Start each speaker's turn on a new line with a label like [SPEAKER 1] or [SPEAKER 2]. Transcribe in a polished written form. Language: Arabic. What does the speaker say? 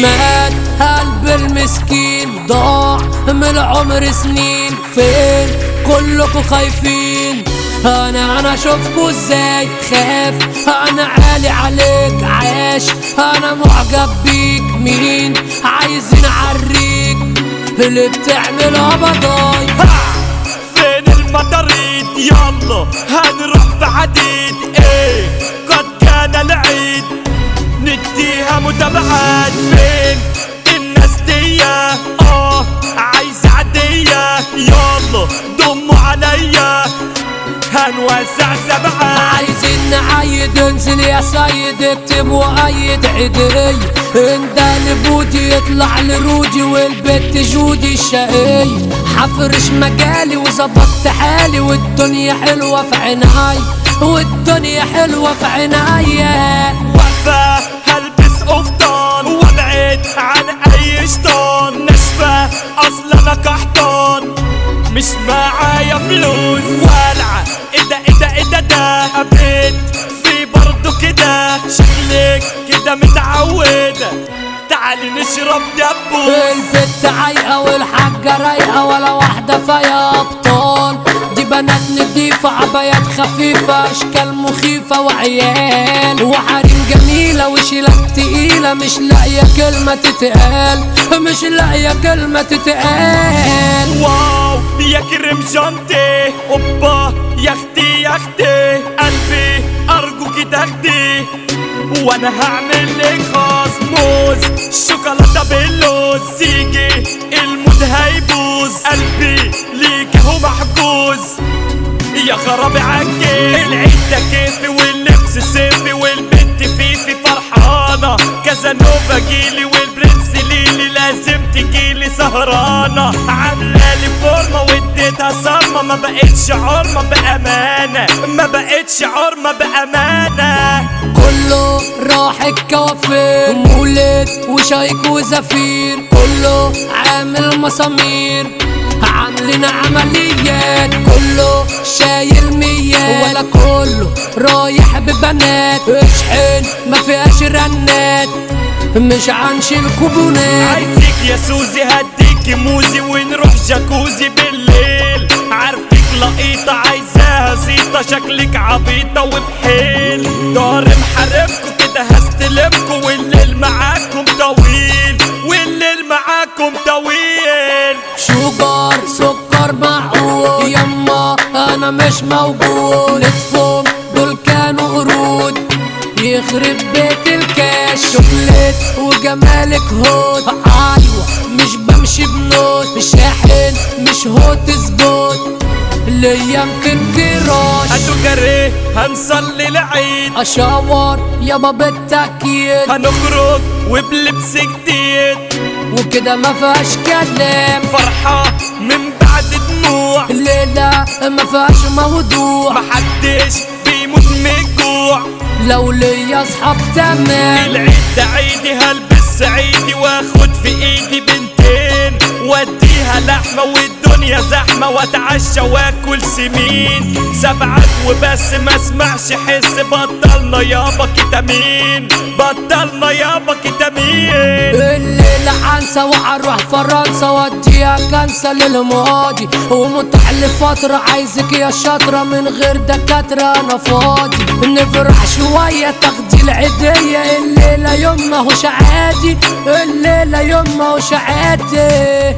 [SPEAKER 1] مات قلب المسكين، ضاع من العمر سنين، فين كلكوا خايفين؟ انا اشوفكوا ازاي خاف، انا عالي عليك عاش، انا معجب بيك، مين عايزين اعريك اللي بتعملها بضاي؟
[SPEAKER 2] فين المطاريد؟ يلا هنروح في حديد، ايه قد كان العيد نديها متابعات. فين الناس دي؟ عايزة عادية، يلا ضموا عليا هنوزع سبعات.
[SPEAKER 1] عايزين نعيد، انزل يا سيد اكتب وأيد عيدي، انت لبودي يطلع لرودي والبت جودي الشقي، حفرش مجالي وظبطت حالي والدنيا حلوة في عناي، والدنيا حلوة في عناي.
[SPEAKER 2] واقفة هلبس قفطان وابعد عن اي شيطان، ناشفة اصلا انا قحطان مش معايا فلوس، والعة ايه ده قبيت في برضو كده، شكلك كده متعودة تعالي نشرب دبوس.
[SPEAKER 1] البت عايقة والحاجة رايقة ولا واحدة فيا ابطال، دي بنات نضيفة عبايات خفيفة اشكال مخيفة وعيال وحريم جميلة وشيلات تقيلة، مش لاقية كلمة تتقال، مش لاقية كلمة تتقال.
[SPEAKER 2] واو يا كريم جانتي، اوبا يا اختي قلبي ارجوكي تاخدي، وانا هعمل لك خاص موز شوكولاته باللوز، تيجي المود هيبوظ، قلبي ليك اهو محجوز يا خرابي عالكيف. العيد ده كيفي واللبس صيفي والبنت فيفي فرحانه، كازانوفا جيلي والبرنس ليلي لازم تجيلي سهرانه، عاملالي فورمه واديتها صرمه، ما بقتش عرمه بامانه، ما بقتش عرمه بامانه.
[SPEAKER 1] كله راح الكوافير، مولد وشايك وزفير، كله عامل مسامير، عاملين عمليات، كله شايل ميات، ولا كله رايح ببنات، اشحن ما فيهاش رنات، مش عنشيل كوبونات.
[SPEAKER 2] عايزك يا سوزي هديكي موزي ونروح جاكوزي بالليل، عارفك لقيطة عايزاها زيطة، شكلك عبيطة وبحيل، دار محاربكوا كده هستلمكوا، والليل معاكم طويل، والليل معاكم طويل.
[SPEAKER 1] شوجر سكر معقول يما انا مش موجود، نتفهم دول كانوا قرود يخرب بيت الكاش، شوكليت وجمالك هوت، ايوه مش بمشي بنوت، شاحن مش هوت سبوت، ليا 200 كراش
[SPEAKER 2] هتجري هنصلي العيد،
[SPEAKER 1] اشاور يابا بالتأكيد،
[SPEAKER 2] هنخرج وبلبس جديد،
[SPEAKER 1] وكده ما فيهاش كلام،
[SPEAKER 2] فرحة من بعد دموع،
[SPEAKER 1] الليلة ما فيهاش موضوع،
[SPEAKER 2] محدش بيموت من الجوع،
[SPEAKER 1] لو ليا اصحاب تمام.
[SPEAKER 2] العيد ده عيدي هلبس عيدي واخد في ايدي بنتين، واديها لحمة والدنيا زحمة، واتعشى واكل سمين، سبعات وبس ما اسمعش حس، بطلنا يابا كتامين، بطلنا يابا كتامين.
[SPEAKER 1] الليلة عنسى وهروح فرنسا واديها كنسة للماضي، ومتاح لفترة عايزك يا شاطرة من غير دكاترة انا فاضي، نفرح شوية تاخدي العيدية، الليلة يوم ماهوش عادي، الليلة يوم ماهوش عادي.